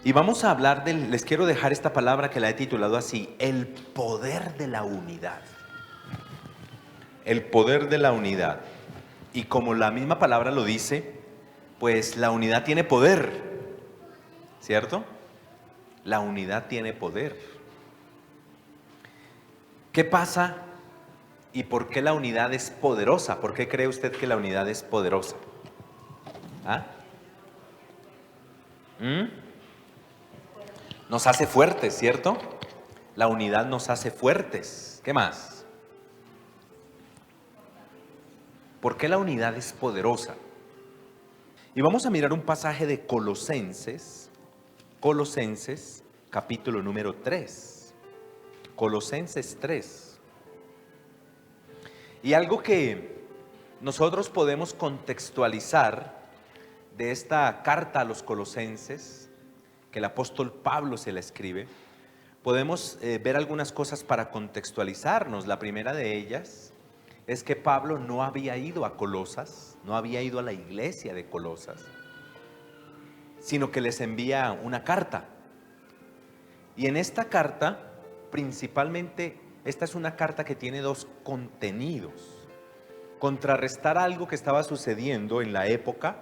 Y vamos a hablar les quiero dejar esta palabra que la he titulado así, el poder de la unidad. El poder de la unidad. Y como la misma palabra lo dice, pues la unidad tiene poder, ¿cierto? La unidad tiene poder. ¿Qué pasa y por qué la unidad es poderosa? ¿Por qué cree usted que la unidad es poderosa? ¿Ah? Nos hace fuertes, ¿cierto? La unidad nos hace fuertes. ¿Qué más? ¿Por qué la unidad es poderosa? Y vamos a mirar un pasaje de Colosenses, capítulo número 3. Colosenses 3. Y algo que nosotros podemos contextualizar de esta carta a los Colosenses, que el apóstol Pablo se la escribe, podemos ver algunas cosas para contextualizarnos. La primera de ellas es que Pablo no había ido a Colosas, no había ido a la iglesia de Colosas, sino que les envía una carta. Y en esta carta, principalmente, esta es una carta que tiene dos contenidos. Contrarrestar algo que estaba sucediendo en la época,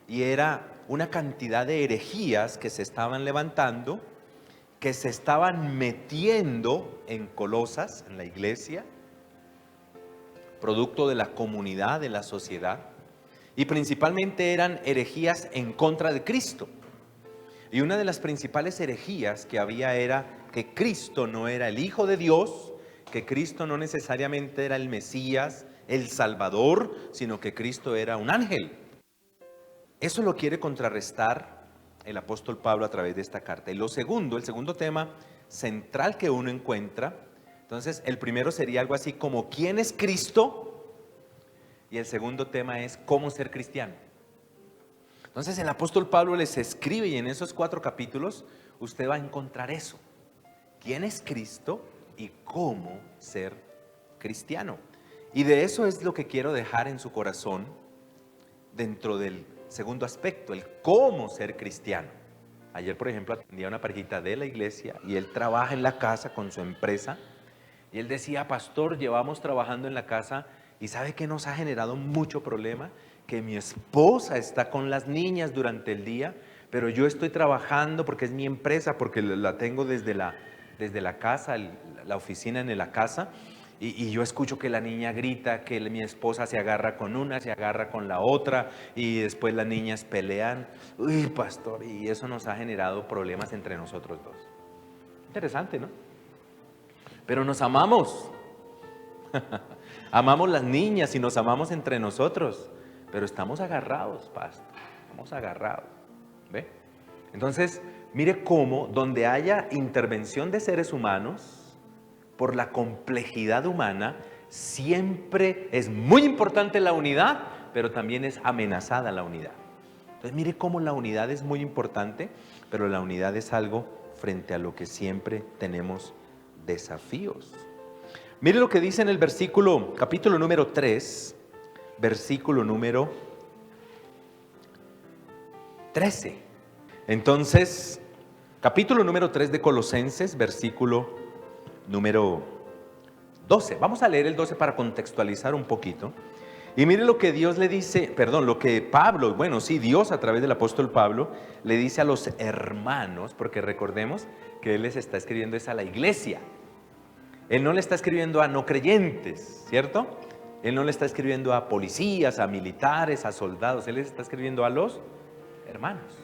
y era una cantidad de herejías que se estaban levantando, que se estaban metiendo en Colosas, en la iglesia, producto de la comunidad, de la sociedad, y principalmente eran herejías en contra de Cristo. Y una de las principales herejías que había era que Cristo no era el Hijo de Dios, que Cristo no necesariamente era el Mesías, el Salvador, sino que Cristo era un ángel. Eso lo quiere contrarrestar el apóstol Pablo a través de esta carta. Y el segundo tema central que uno encuentra, entonces el primero sería algo así como ¿quién es Cristo? Y el segundo tema es ¿cómo ser cristiano? Entonces el apóstol Pablo les escribe y en esos 4 capítulos usted va a encontrar eso. ¿Quién es Cristo y cómo ser cristiano? Y de eso es lo que quiero dejar en su corazón dentro del segundo aspecto, el cómo ser cristiano. Ayer, por ejemplo, atendía a una parejita de la iglesia y él trabaja en la casa con su empresa y él decía, pastor, llevamos trabajando en la casa y ¿sabe qué nos ha generado mucho problema? Que mi esposa está con las niñas durante el día, pero yo estoy trabajando porque es mi empresa, porque la tengo desde la casa, la oficina en la casa. Y yo escucho que la niña grita, que mi esposa se agarra con una, se agarra con la otra, y después las niñas pelean. Uy, pastor, y eso nos ha generado problemas entre nosotros dos. Interesante, ¿no? Pero nos amamos. Amamos las niñas y nos amamos entre nosotros, pero estamos agarrados, pastor. Estamos agarrados. ¿Ve? Entonces, mire cómo donde haya intervención de seres humanos, por la complejidad humana, siempre es muy importante la unidad, pero también es amenazada la unidad. Entonces mire cómo la unidad es muy importante, pero la unidad es algo frente a lo que siempre tenemos desafíos. Mire lo que dice en el versículo, capítulo número 3, versículo número 13. Entonces, capítulo número 3 de Colosenses, versículo número 12. Vamos a leer el 12 para contextualizar un poquito. Y mire lo que Dios le dice, lo que Pablo, Dios a través del apóstol Pablo le dice a los hermanos, porque recordemos que él les está escribiendo es a la iglesia. Él no le está escribiendo a no creyentes, ¿cierto? Él no le está escribiendo a policías, a militares, a soldados. Él les está escribiendo a los hermanos.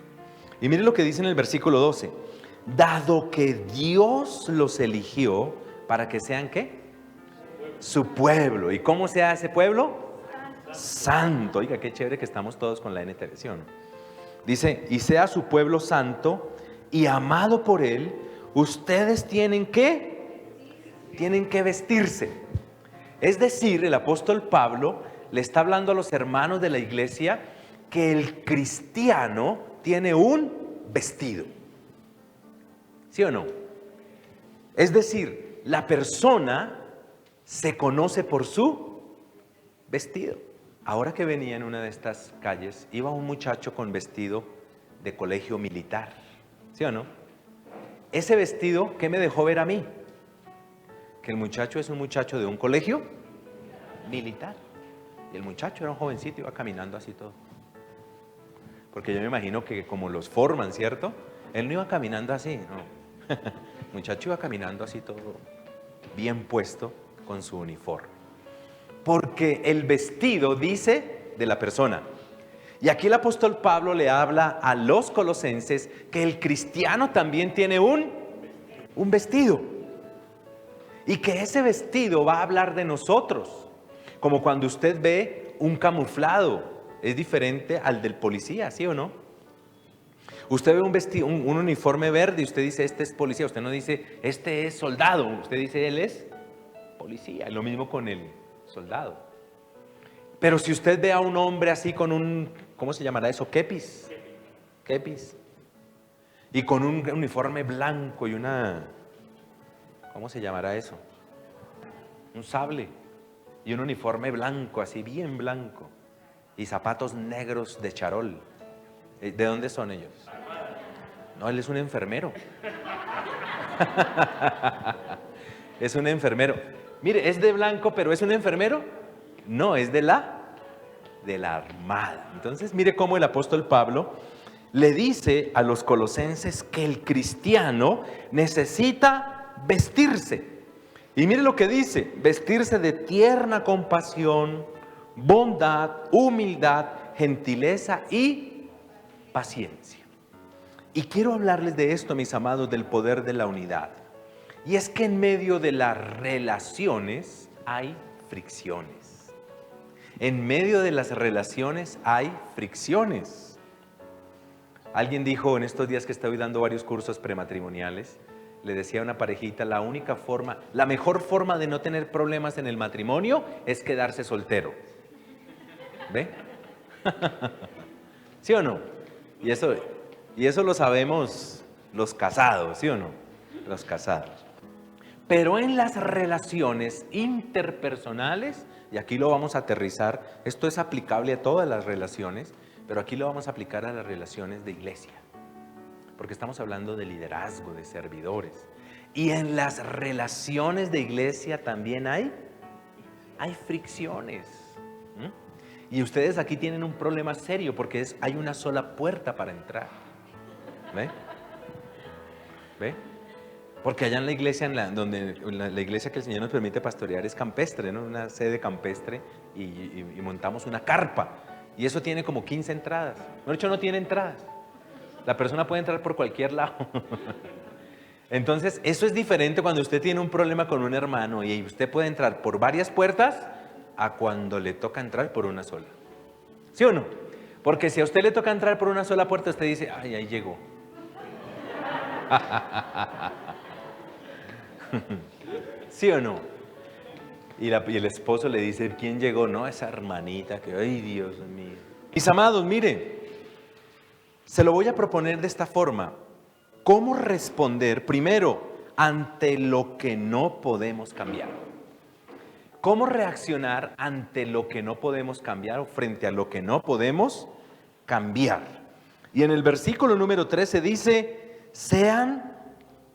Y mire lo que dice en el versículo 12. Dado que Dios los eligió para que sean ¿qué? Su pueblo. ¿Y cómo sea ese pueblo? Santo. Oiga, qué chévere que estamos todos con la NTV, ¿sí o no? Dice, y sea su pueblo santo y amado por él, ustedes tienen que vestirse. Es decir, el apóstol Pablo le está hablando a los hermanos de la iglesia que el cristiano tiene un vestido. ¿Sí o no? Es decir, la persona se conoce por su vestido. Ahora que venía en una de estas calles, iba un muchacho con vestido de colegio militar, ¿Sí o no? Ese vestido, ¿qué me dejó ver a mí? Que el muchacho es un muchacho de un colegio militar. Y el muchacho era un jovencito, iba caminando así todo. Porque yo me imagino que como los forman, ¿cierto? Él no iba caminando así, no. El muchacho iba caminando así todo bien puesto con su uniforme. Porque el vestido dice de la persona. Y aquí el apóstol Pablo le habla a los colosenses que el cristiano también tiene un vestido. Y que ese vestido va a hablar de nosotros. Como cuando usted ve un camuflado, es diferente al del policía, ¿sí o no? Usted ve un vestido, un uniforme verde y usted dice, este es policía. Usted no dice, este es soldado. Usted dice, él es policía. Lo mismo con el soldado. Pero si usted ve a un hombre así con un, ¿cómo se llamará eso? Kepis. Kepis. Y con un uniforme blanco y una, ¿cómo se llamará eso? Un sable. Y un uniforme blanco, así bien blanco. Y zapatos negros de charol. ¿De dónde son ellos? No, él es un enfermero. Es un enfermero. Mire, es de blanco, pero ¿es un enfermero? No, es de la armada. Entonces, mire cómo el apóstol Pablo le dice a los colosenses que el cristiano necesita vestirse. Y mire lo que dice, vestirse de tierna compasión, bondad, humildad, gentileza y paciencia. Y quiero hablarles de esto, mis amados, del poder de la unidad. Y es que en medio de las relaciones hay fricciones. En medio de las relaciones hay fricciones. Alguien dijo en estos días que estoy dando varios cursos prematrimoniales, le decía a una parejita, la mejor forma de no tener problemas en el matrimonio es quedarse soltero. ¿Ve? ¿Sí o no? Y eso lo sabemos los casados, ¿sí o no? Los casados. Pero en las relaciones interpersonales, y aquí lo vamos a aterrizar, esto es aplicable a todas las relaciones, pero aquí lo vamos a aplicar a las relaciones de iglesia, porque estamos hablando de liderazgo, de servidores. Y en las relaciones de iglesia también hay fricciones. Y ustedes aquí tienen un problema serio porque hay una sola puerta para entrar. ¿Ve? ¿Ve? Porque allá en la iglesia, la iglesia que el Señor nos permite pastorear es campestre, ¿no? Una sede campestre y montamos una carpa. Y eso tiene como 15 entradas. De hecho, no tiene entradas. La persona puede entrar por cualquier lado. Entonces, eso es diferente cuando usted tiene un problema con un hermano y usted puede entrar por varias puertas a cuando le toca entrar por una sola. ¿Sí o no? Porque si a usted le toca entrar por una sola puerta, usted dice, ay, ahí llegó. ¿Sí o no? Y el esposo le dice, ¿quién llegó? No, esa hermanita que, ay, Dios mío. Mis amados, mire, se lo voy a proponer de esta forma. ¿Cómo responder primero ante lo que no podemos cambiar? ¿Cómo reaccionar ante lo que no podemos cambiar o frente a lo que no podemos cambiar? Y en el versículo número 13 dice, sean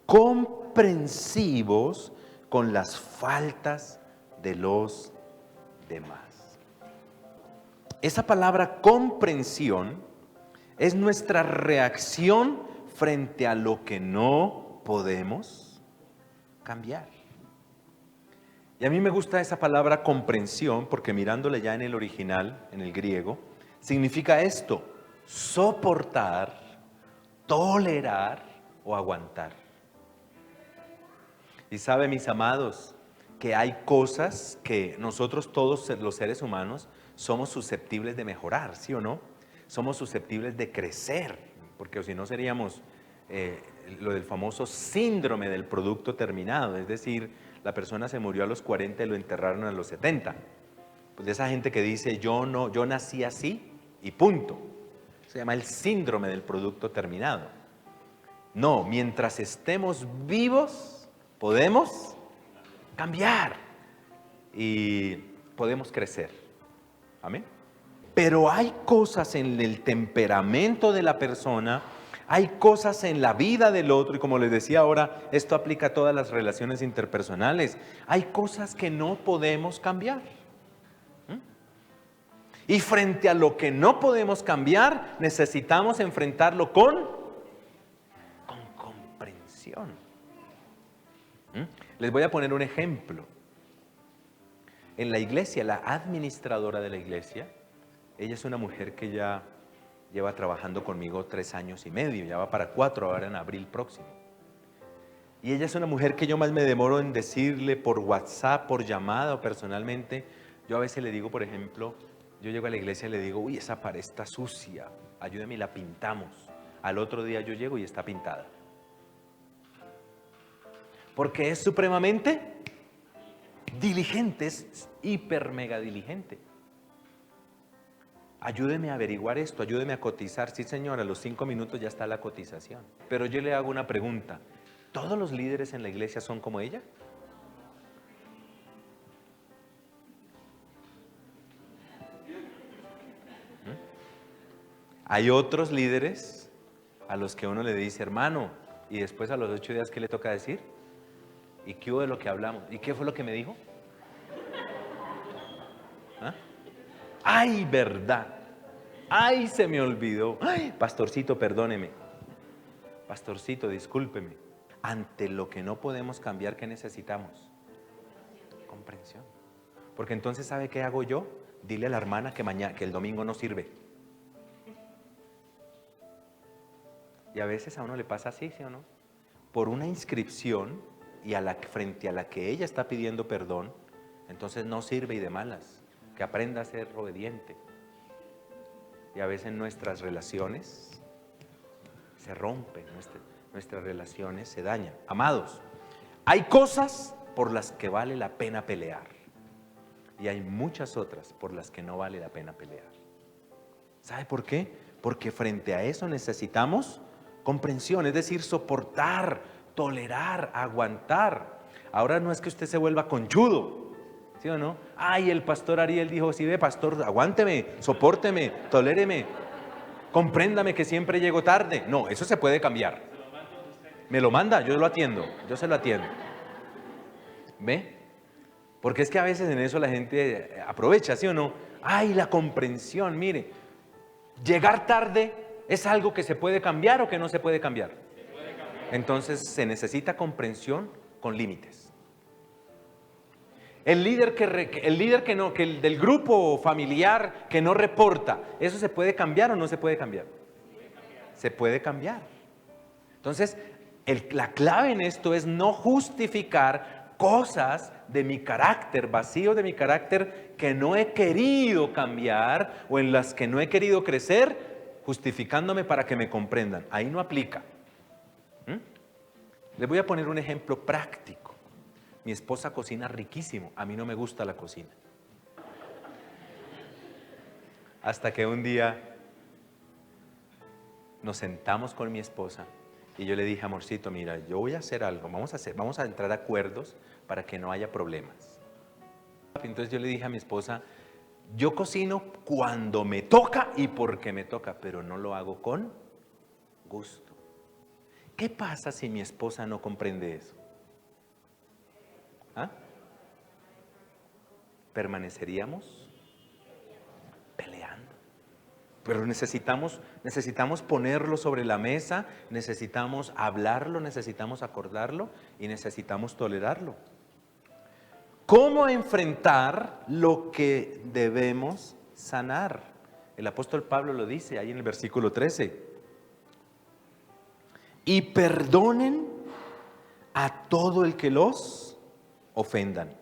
comprensivos con las faltas de los demás. Esa palabra comprensión es nuestra reacción frente a lo que no podemos cambiar. Y a mí me gusta esa palabra comprensión porque mirándole ya en el original, en el griego, significa esto, soportar, tolerar o aguantar. Y sabe, mis amados, que hay cosas que nosotros todos los seres humanos somos susceptibles de mejorar, ¿sí o no? Somos susceptibles de crecer, porque si no seríamos lo del famoso síndrome del producto terminado, es decir, la persona se murió a los 40 y lo enterraron a los 70. Pues de esa gente que dice, yo nací así y punto. Se llama el síndrome del producto terminado. No, mientras estemos vivos, podemos cambiar y podemos crecer. Amén. Pero hay cosas en el temperamento de la persona, Hay cosas en la vida del otro, y como les decía ahora, esto aplica a todas las relaciones interpersonales. Hay cosas que no podemos cambiar. Y frente a lo que no podemos cambiar, necesitamos enfrentarlo con comprensión. Les voy a poner un ejemplo. En la iglesia, la administradora de la iglesia, ella es una mujer que ya lleva trabajando conmigo 3 años y medio, ya va para 4 ahora en abril próximo. Y ella es una mujer que yo más me demoro en decirle por WhatsApp, por llamada o personalmente. Yo a veces le digo, por ejemplo, yo llego a la iglesia y le digo, uy, esa pared está sucia, ayúdeme y la pintamos. Al otro día yo llego y está pintada. Porque es supremamente diligente, es hiper mega diligente. Ayúdeme a averiguar esto, ayúdeme a cotizar. Sí, señora, a los 5 minutos ya está la cotización. Pero yo le hago una pregunta. ¿Todos los líderes en la iglesia son como ella? Hay otros líderes a los que uno le dice, hermano, y después a los 8 días, ¿qué le toca decir? ¿Y qué hubo de lo que hablamos? ¿Y qué fue lo que me dijo? ¿Ah? ¡Ay, verdad! ¡Ay, se me olvidó! ¡Ay, pastorcito, perdóneme! Pastorcito, discúlpeme. Ante lo que no podemos cambiar, ¿qué necesitamos? Comprensión. Porque entonces, ¿sabe qué hago yo? Dile a la hermana que el domingo no sirve. Y a veces a uno le pasa así, ¿sí o no? Por una inscripción y frente a la que ella está pidiendo perdón, entonces no sirve y de malas. Que aprenda a ser obediente. Y a veces nuestras relaciones se rompen, nuestras relaciones se dañan. Amados, hay cosas por las que vale la pena pelear. Y hay muchas otras por las que no vale la pena pelear. ¿Sabe por qué? Porque frente a eso necesitamos comprensión, es decir, soportar, tolerar, aguantar. Ahora no es que usted se vuelva conchudo, ¿sí o no? Ay, el pastor Ariel dijo, sí, ve, pastor, aguánteme, sopórteme, toléreme, compréndame que siempre llego tarde. No, eso se puede cambiar. Me lo manda, yo lo atiendo, yo se lo atiendo. ¿Ve? Porque es que a veces en eso la gente aprovecha, ¿sí o no? Ay, la comprensión, mire, llegar tarde ¿es algo que se puede cambiar o que no se puede cambiar? Se puede cambiar. Entonces se necesita comprensión con límites. El líder del grupo familiar que no reporta, ¿eso se puede cambiar o no se puede cambiar? Se puede cambiar. Entonces, la clave en esto es no justificar cosas de mi carácter, vacíos de mi carácter que no he querido cambiar o en las que no he querido crecer, justificándome para que me comprendan. Ahí no aplica. Les voy a poner un ejemplo práctico. Mi esposa cocina riquísimo. A mí no me gusta la cocina. Hasta que un día nos sentamos con mi esposa y yo le dije, amorcito, mira, yo voy a hacer algo. Vamos a entrar a acuerdos para que no haya problemas. Entonces yo le dije a mi esposa, yo cocino cuando me toca y porque me toca, pero no lo hago con gusto. ¿Qué pasa si mi esposa no comprende eso? ¿Ah? Permaneceríamos peleando. Pero necesitamos ponerlo sobre la mesa, necesitamos hablarlo, necesitamos acordarlo y necesitamos tolerarlo. ¿Cómo enfrentar lo que debemos sanar? El apóstol Pablo lo dice ahí en el versículo 13. Y perdonen a todo el que los ofendan.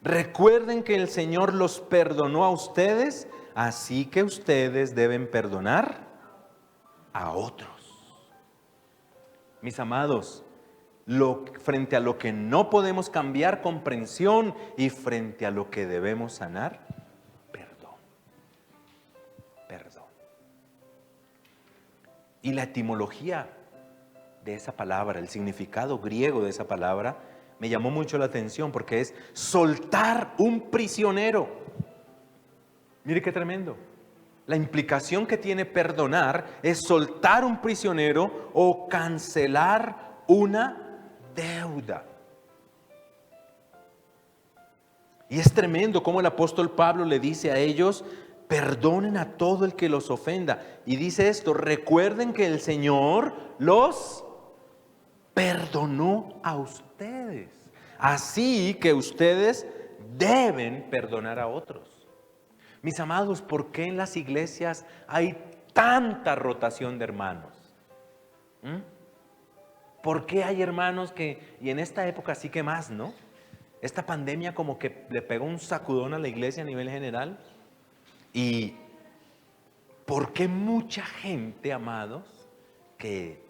Recuerden que el Señor los perdonó a ustedes, así que ustedes deben perdonar a otros. Mis amados, frente a lo que no podemos cambiar, comprensión, y frente a lo que debemos sanar, perdón. Perdón. Y la etimología de esa palabra, el significado griego de esa palabra, me llamó mucho la atención porque es soltar un prisionero. Mire qué tremendo. La implicación que tiene perdonar es soltar un prisionero o cancelar una deuda. Y es tremendo cómo el apóstol Pablo le dice a ellos: perdonen a todo el que los ofenda. Y dice esto: recuerden que el Señor los perdonó a ustedes. Así que ustedes deben perdonar a otros. Mis amados, ¿por qué en las iglesias hay tanta rotación de hermanos? ¿Por qué hay hermanos que, y en esta época sí que más, ¿no? Esta pandemia como que le pegó un sacudón a la iglesia a nivel general. ¿Y por qué mucha gente, amados, que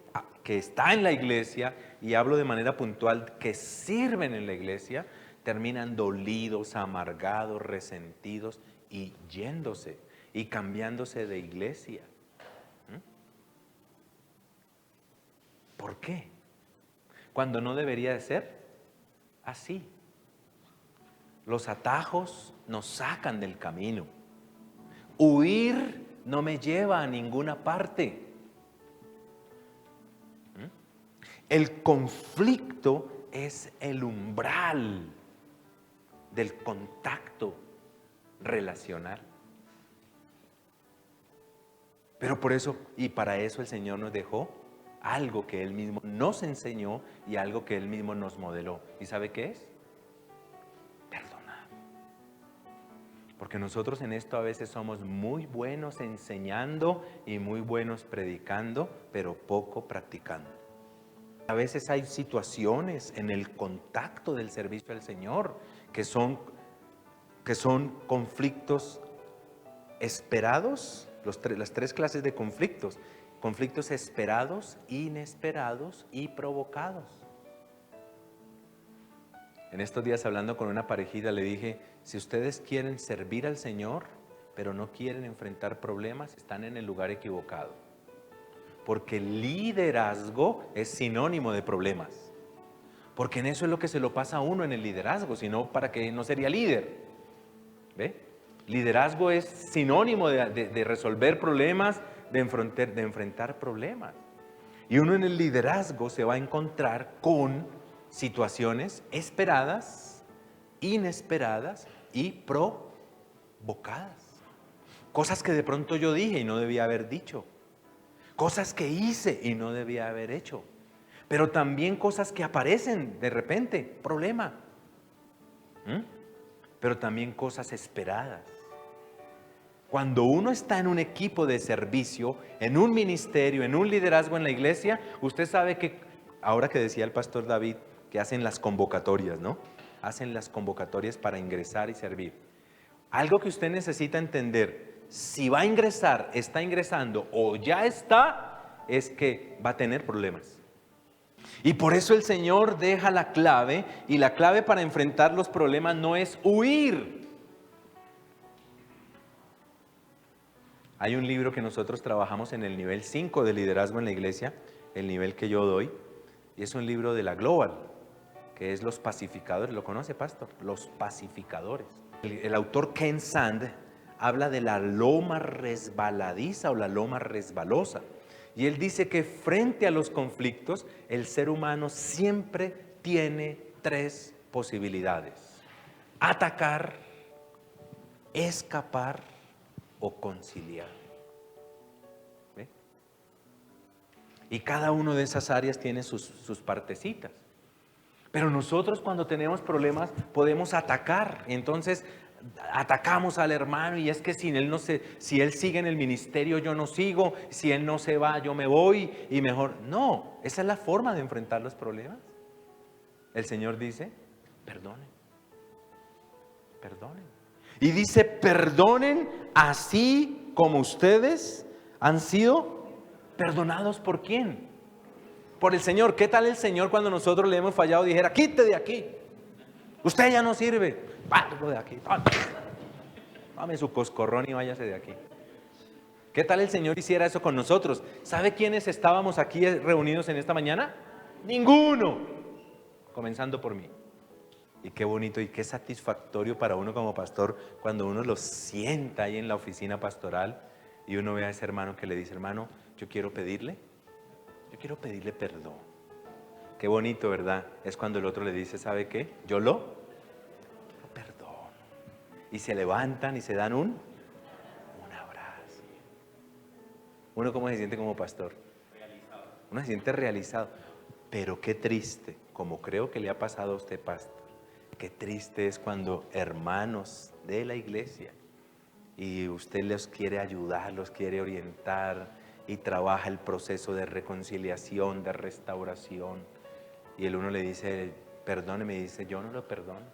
está en la iglesia, y hablo de manera puntual, que sirven en la iglesia, terminan dolidos, amargados, resentidos y yéndose y cambiándose de iglesia? ¿Por qué? Cuando no debería de ser así. Los atajos nos sacan del camino. Huir no me lleva a ninguna parte. El conflicto es el umbral del contacto relacional. Pero por eso, y para eso el Señor nos dejó algo que Él mismo nos enseñó y algo que Él mismo nos modeló. ¿Y sabe qué es? Perdonar. Porque nosotros en esto a veces somos muy buenos enseñando y muy buenos predicando, pero poco practicando. A veces hay situaciones en el contacto del servicio al Señor que son conflictos esperados, las tres clases de conflictos: conflictos esperados, inesperados y provocados. En estos días, hablando con una parejita, le dije: si ustedes quieren servir al Señor, pero no quieren enfrentar problemas, están en el lugar equivocado. Porque liderazgo es sinónimo de problemas. Porque en eso es lo que se lo pasa a uno en el liderazgo, si no, ¿para qué no sería líder? ¿Ve? Liderazgo es sinónimo de resolver problemas, de enfrentar problemas. Y uno en el liderazgo se va a encontrar con situaciones esperadas, inesperadas y provocadas. Cosas que de pronto yo dije y no debía haber dicho. Cosas que hice y no debía haber hecho. Pero también cosas que aparecen de repente, problema. Pero también cosas esperadas. Cuando uno está en un equipo de servicio, en un ministerio, en un liderazgo en la iglesia, usted sabe que, ahora que decía el pastor David, que hacen las convocatorias, ¿no? Hacen las convocatorias para ingresar y servir. Algo que usted necesita entender: si va a ingresar, está ingresando o ya está, es que va a tener problemas. Y por eso el Señor deja la clave, y la clave para enfrentar los problemas no es huir. Hay un libro que nosotros trabajamos en el nivel 5 de liderazgo en la iglesia, el nivel que yo doy, y es un libro de la Global, que es Los Pacificadores. ¿Lo conoce, pastor? Los Pacificadores. El autor Ken Sand habla de la loma resbaladiza o la loma resbalosa. Y él dice que frente a los conflictos, el ser humano siempre tiene tres posibilidades: atacar, escapar o conciliar. ¿Ve? Y cada una de esas áreas tiene sus partecitas. Pero nosotros, cuando tenemos problemas, podemos atacar. Entonces atacamos al hermano, y es que si él sigue en el ministerio, yo no sigo; si él no se va, yo me voy, y mejor. No, esa es la forma de enfrentar los problemas. El Señor dice: perdonen, perdonen. Y dice: perdonen así como ustedes han sido perdonados. ¿Por quién? Por el Señor. ¿Qué tal el Señor cuando nosotros le hemos fallado dijera: quite de aquí, usted ya no sirve, pargo de aquí, tome su coscorrón y váyase de aquí? ¿Qué tal el Señor hiciera eso con nosotros? ¿Sabe quiénes estábamos aquí reunidos en esta mañana? Ninguno, comenzando por mí. Y qué bonito y qué satisfactorio para uno como pastor cuando uno los sienta ahí en la oficina pastoral Y uno ve a ese hermano que le dice, hermano, yo quiero pedirle perdón. Qué bonito, ¿verdad? Es cuando el otro le dice, ¿sabe qué? Yo lo perdono. Y se levantan y se dan un abrazo. ¿Uno cómo se siente como pastor? Realizado. Uno se siente realizado. Pero qué triste, como creo que le ha pasado a usted, pastor, qué triste es cuando hermanos de la iglesia y usted los quiere ayudar, los quiere orientar y trabaja el proceso de reconciliación, de restauración, y el uno le dice, perdóneme, y dice, yo no lo perdono.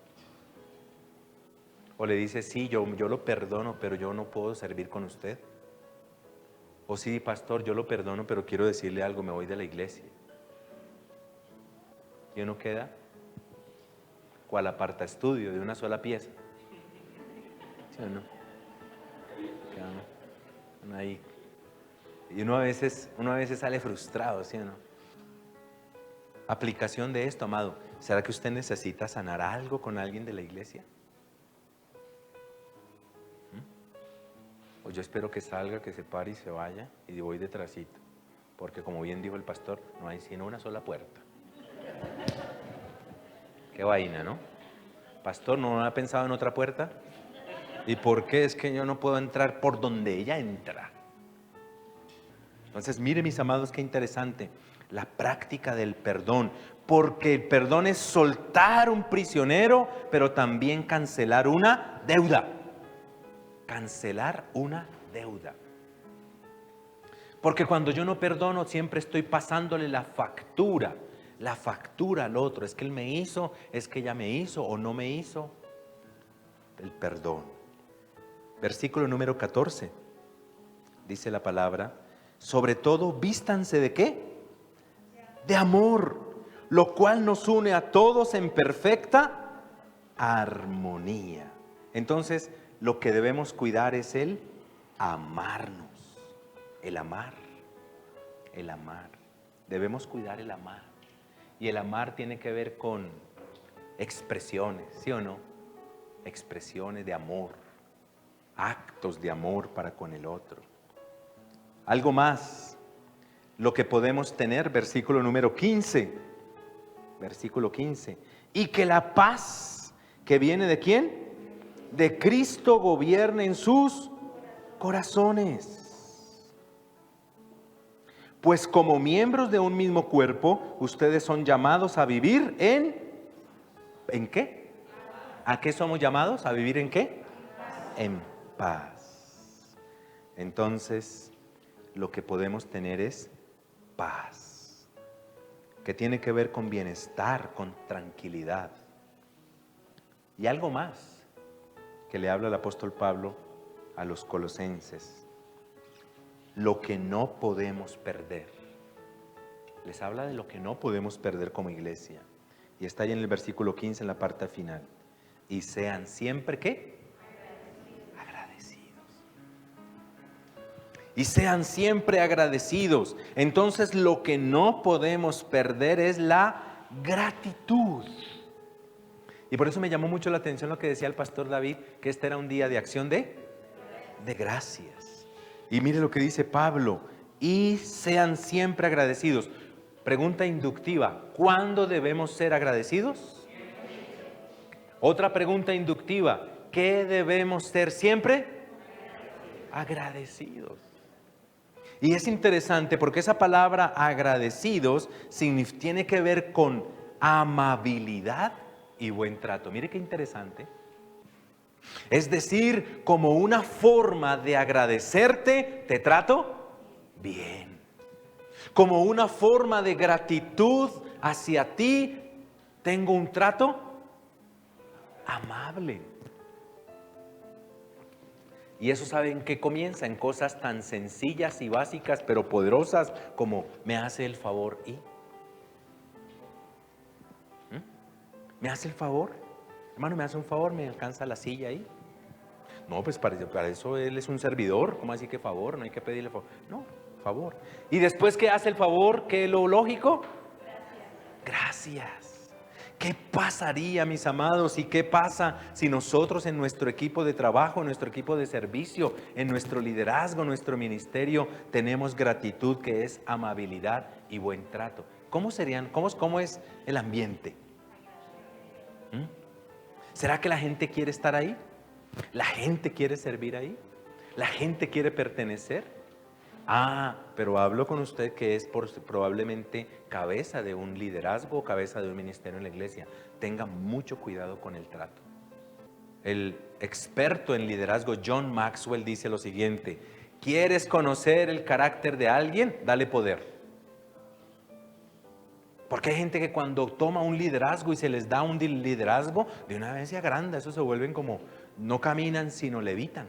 O le dice, sí, yo lo perdono, pero yo no puedo servir con usted. O sí, pastor, yo lo perdono, pero quiero decirle algo, me voy de la iglesia. Y uno queda cual aparta estudio de una sola pieza. ¿Sí o no? Queda uno ahí. Y uno a veces sale frustrado, ¿sí o no? Aplicación de esto, amado. ¿Será que usted necesita sanar algo con alguien de la iglesia? O yo espero que salga, que se pare y se vaya y voy detrásito. Porque como bien dijo el pastor, no hay sino una sola puerta. Qué vaina, ¿no? Pastor, ¿no ha pensado en otra puerta? ¿Y por qué es que yo no puedo entrar por donde ella entra? Entonces, mire, mis amados, qué interesante. La práctica del perdón. Porque el perdón es soltar un prisionero, pero también cancelar una deuda. Cancelar una deuda. Porque cuando yo no perdono, siempre estoy pasándole la factura al otro. Es que él me hizo, es que ella me hizo o no me hizo. El perdón. Versículo número 14. Dice la palabra, sobre todo vístanse ¿de qué? De amor, lo cual nos une a todos en perfecta armonía. Entonces, lo que debemos cuidar es el amarnos. El amar. Debemos cuidar el amar. Y el amar tiene que ver con expresiones, ¿sí o no? Expresiones de amor, actos de amor para con el otro. Algo más, lo que podemos tener, versículo número 15. Versículo 15. Y que la paz que viene ¿de quién? De Cristo gobierne en sus corazones. Pues como miembros de un mismo cuerpo, ustedes son llamados a vivir ¿en qué? ¿A qué somos llamados? ¿A vivir en qué? En paz. Entonces, lo que podemos tener es paz, que tiene que ver con bienestar, con tranquilidad. Y algo más que le habla el apóstol Pablo a los colosenses. Lo que no podemos perder. Les habla de lo que no podemos perder como iglesia. Y está ahí en el versículo 15 en la parte final. Y sean siempre ¿qué? Agradecidos. Y sean siempre agradecidos. Entonces lo que no podemos perder es la gratitud. Y por eso me llamó mucho la atención lo que decía el pastor David, que este era un día de acción de gracias. Y mire lo que dice Pablo, y sean siempre agradecidos. Pregunta inductiva, ¿cuándo debemos ser agradecidos? Otra pregunta inductiva, ¿qué debemos ser siempre? Agradecidos. Y es interesante porque esa palabra agradecidos tiene que ver con amabilidad y buen trato. Mire qué interesante. Es decir, como una forma de agradecerte, te trato bien. Como una forma de gratitud hacia ti, tengo un trato amable. Y eso, ¿saben qué comienza? En cosas tan sencillas y básicas, pero poderosas, como me hace el favor y... ¿Me hace el favor? Hermano, ¿me hace un favor? ¿Me alcanza la silla ahí? No, pues para eso él es un servidor. ¿Cómo así que favor? No hay que pedirle favor. No, favor. Y después que hace el favor, ¿qué es lo lógico? Gracias. ¿Qué pasaría, mis amados? ¿Y qué pasa si nosotros en nuestro equipo de trabajo, en nuestro equipo de servicio, en nuestro liderazgo, en nuestro ministerio, tenemos gratitud, que es amabilidad y buen trato? ¿Cómo es el ambiente? ¿Será que la gente quiere estar ahí? ¿La gente quiere servir ahí? ¿La gente quiere pertenecer? Pero hablo con usted que es probablemente cabeza de un liderazgo, cabeza de un ministerio en la iglesia. Tenga mucho cuidado con el trato. El experto en liderazgo John Maxwell dice lo siguiente: ¿quieres conocer el carácter de alguien? Dale poder. Porque hay gente que cuando toma un liderazgo y se les da un liderazgo, de una vez se agranda, eso se vuelven como, no caminan sino levitan.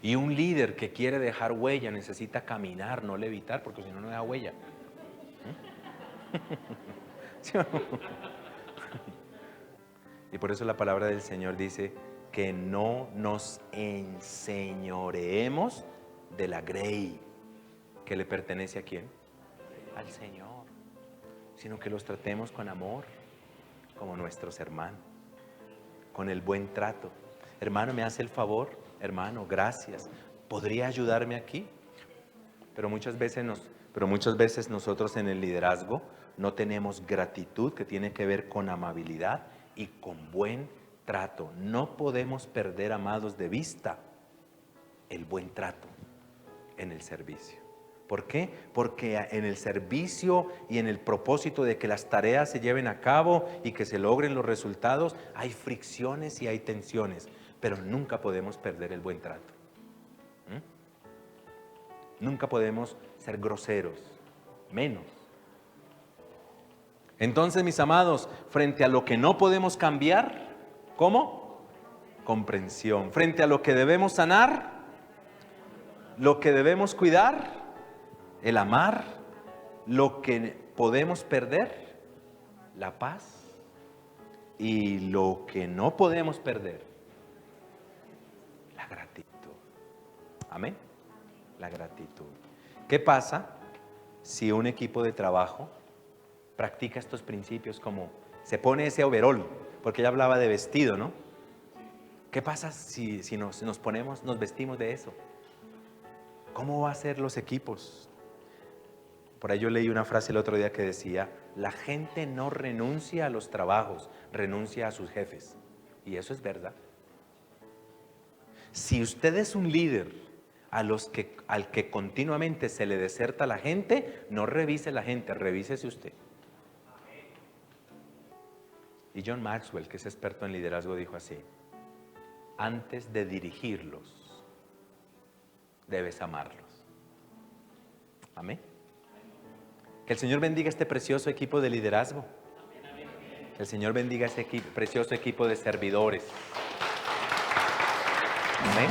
Y un líder que quiere dejar huella necesita caminar, no levitar, porque si no, no deja huella. ¿Sí o no? Y por eso la palabra del Señor dice que no nos enseñoreemos de la grey que le pertenece ¿a quién? Al Señor. Sino que los tratemos con amor, como nuestros hermanos, con el buen trato. Hermano, ¿me hace el favor? Hermano, gracias. ¿Podría ayudarme aquí? Pero muchas veces nosotros en el liderazgo no tenemos gratitud, que tiene que ver con amabilidad y con buen trato. No podemos perder, amados, de vista el buen trato en el servicio. ¿Por qué? Porque en el servicio y en el propósito de que las tareas se lleven a cabo y que se logren los resultados, hay fricciones y hay tensiones, pero nunca podemos perder el buen trato. Nunca podemos ser groseros, menos. Entonces, mis amados, frente a lo que no podemos cambiar, ¿cómo? Comprensión. Frente a lo que debemos sanar, lo que debemos cuidar, el amar. Lo que podemos perder, la paz. Y lo que no podemos perder, la gratitud. Amén. La gratitud. ¿Qué pasa si un equipo de trabajo practica estos principios, como se pone ese overol? Porque ella hablaba de vestido, ¿no? ¿Qué pasa si nos vestimos de eso? ¿Cómo va a ser los equipos? Por ahí yo leí una frase el otro día que decía: la gente no renuncia a los trabajos, renuncia a sus jefes. Y eso es verdad. Si usted es un líder al que continuamente se le deserta la gente, no revise la gente, revísese usted. Y John Maxwell, que es experto en liderazgo, dijo así: antes de dirigirlos, debes amarlos. Amén. Que el Señor bendiga este precioso equipo de liderazgo. Que el Señor bendiga este precioso equipo de servidores. Amén.